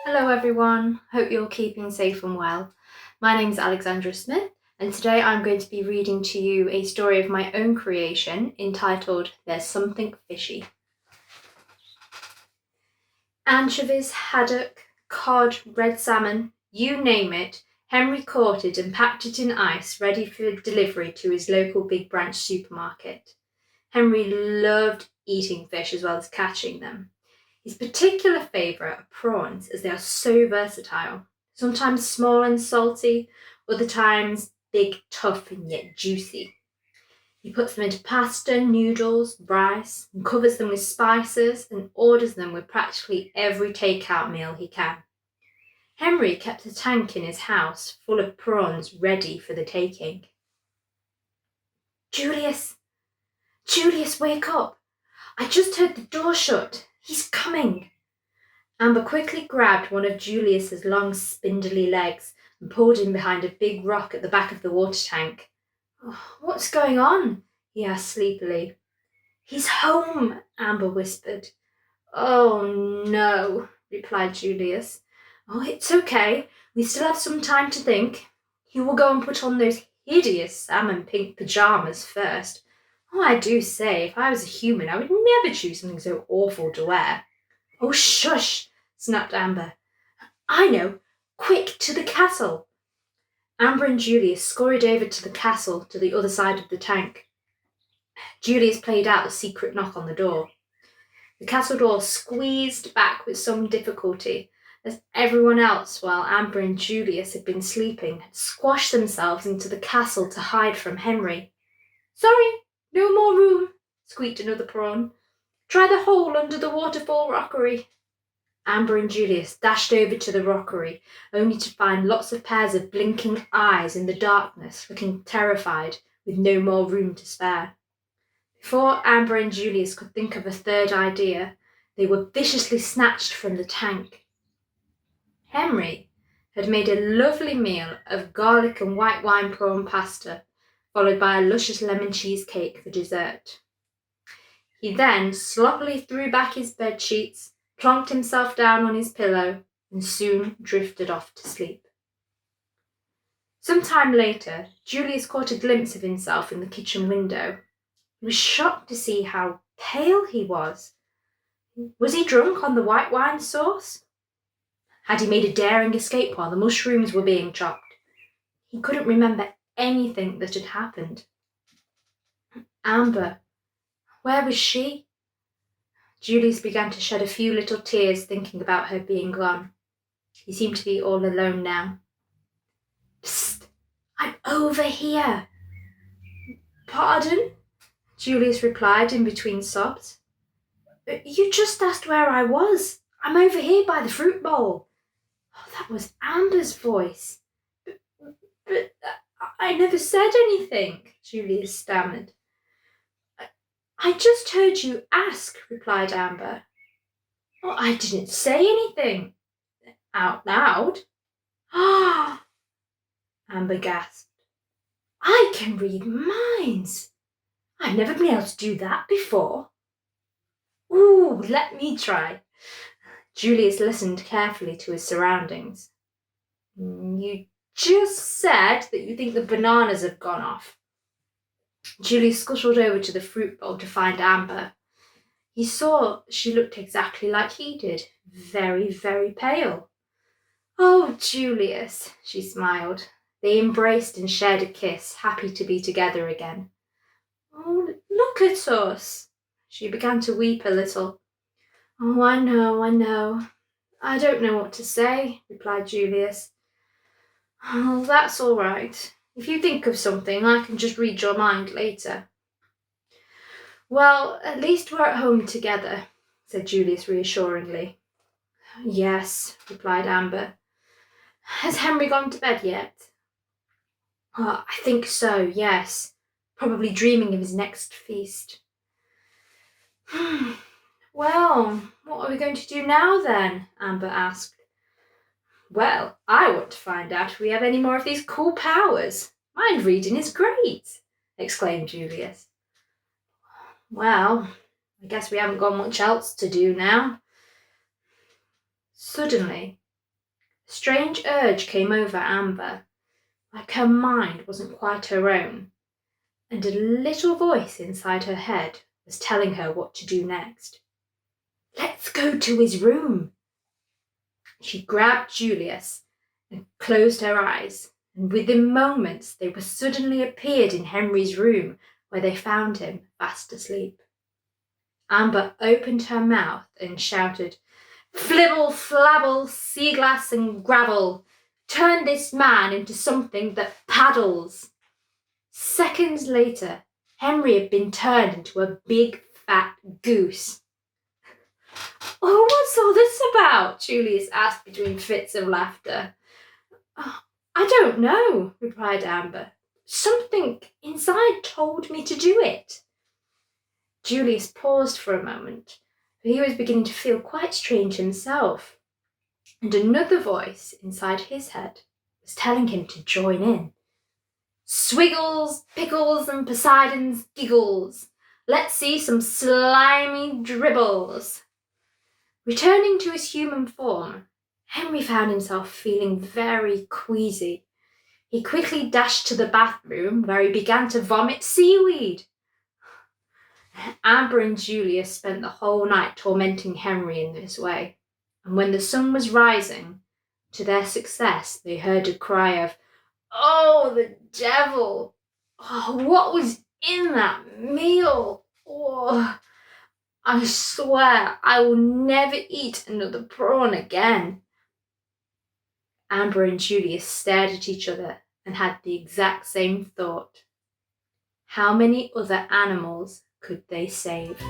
Hello everyone, hope you're keeping safe and well. My name is Alexandra Smith and today I'm going to be reading to you a story of my own creation entitled There's Something Fishy. Anchovies, haddock, cod, red salmon, you name it, Henry caught it and packed it in ice ready for delivery to his local Big Branch supermarket. Henry loved eating fish as well as catching them. His particular favourite are prawns as they are so versatile, sometimes small and salty, other times big, tough and yet juicy. He puts them into pasta, noodles, rice, and covers them with spices and orders them with practically every takeout meal he can. Henry kept a tank in his house full of prawns ready for the taking. Julius! Julius, wake up! I just heard the door shut. He's coming! Amber quickly grabbed one of Julius's long, spindly legs and pulled him behind a big rock at the back of the water tank. "Oh, what's going on?" he asked sleepily. "He's home," Amber whispered. "Oh, no," replied Julius. "Oh, it's okay. We still have some time to think. You will go and put on those hideous salmon pink pajamas first. Oh, I do say, if I was a human, I would never choose something so awful to wear." "Oh, shush," snapped Amber. "I know. Quick, to the castle." Amber and Julius scurried over to the castle to the other side of the tank. Julius played out the secret knock on the door. The castle door squeezed back with some difficulty, as everyone else, while Amber and Julius had been sleeping, had squashed themselves into the castle to hide from Henry. "Sorry, no more room," squeaked another prawn. "Try the hole under the waterfall rockery." Amber and Julius dashed over to the rockery, only to find lots of pairs of blinking eyes in the darkness, looking terrified, with no more room to spare. Before Amber and Julius could think of a third idea, they were viciously snatched from the tank. Henry had made a lovely meal of garlic and white wine prawn pasta, followed by a luscious lemon cheesecake for dessert. He then sloppily threw back his bed sheets, plonked himself down on his pillow, and soon drifted off to sleep. Some time later, Julius caught a glimpse of himself in the kitchen window. He was shocked to see how pale he was. Was he drunk on the white wine sauce? Had he made a daring escape while the mushrooms were being chopped? He couldn't remember anything that had happened. Amber, where was she? Julius began to shed a few little tears thinking about her being gone. He seemed to be all alone now. "Psst! I'm over here." "Pardon?" Julius replied in between sobs. "You just asked where I was. I'm over here by the fruit bowl." Oh, that was Amber's voice. But I never said anything," Julius stammered. "I just heard you ask," replied Amber. "Oh, I didn't say anything out loud." "Ah!" Amber gasped. "I can read minds. I've never been able to do that before." "Ooh, let me try." Julius listened carefully to his surroundings. "You just said that you think the bananas have gone off." Julius scuttled over to the fruit bowl to find Amber. He saw she looked exactly like he did, very, very pale. "Oh, Julius," she smiled. They embraced and shared a kiss, happy to be together again. "Oh, look at us." She began to weep a little. "Oh, I know. I don't know what to say," replied Julius. "Oh, that's all right. If you think of something, I can just read your mind later." "Well, at least we're at home together," said Julius reassuringly. "Yes," replied Amber. "Has Henry gone to bed yet?" "Oh, I think so, yes. Probably dreaming of his next feast." "Well, what are we going to do now then?" Amber asked. "Well, I want to find out if we have any more of these cool powers. Mind reading is great," exclaimed Julius. "Well, I guess we haven't got much else to do now." Suddenly, A strange urge came over Amber, like her mind wasn't quite her own, and a little voice inside her head was telling her what to do next. Let's go to his room. She grabbed Julius and closed her eyes, and within moments they were suddenly appeared in Henry's room, where they found him fast asleep. Amber opened her mouth and shouted, Flibble, flabble, sea glass and gravel, turn this man into something that paddles. Seconds later, Henry had been turned into a big fat goose. Oh, what's all this about? Julius asked between fits of laughter. Oh, I don't know, replied Amber. Something inside told me to do it. Julius paused for a moment, for he was beginning to feel quite strange himself, and another voice inside his head was telling him to join in. Swiggles, pickles, and Poseidon's giggles. Let's see some slimy dribbles. Returning to his human form, Henry found himself feeling very queasy. He quickly dashed to the bathroom, where he began to vomit seaweed. Amber and Julius spent the whole night tormenting Henry in this way, and when the sun was rising, to their success they heard a cry of, Oh, the devil! Oh, what was in that meal? Oh, I swear I will never eat another prawn again. Amber and Julius stared at each other and had the exact same thought. How many other animals could they save?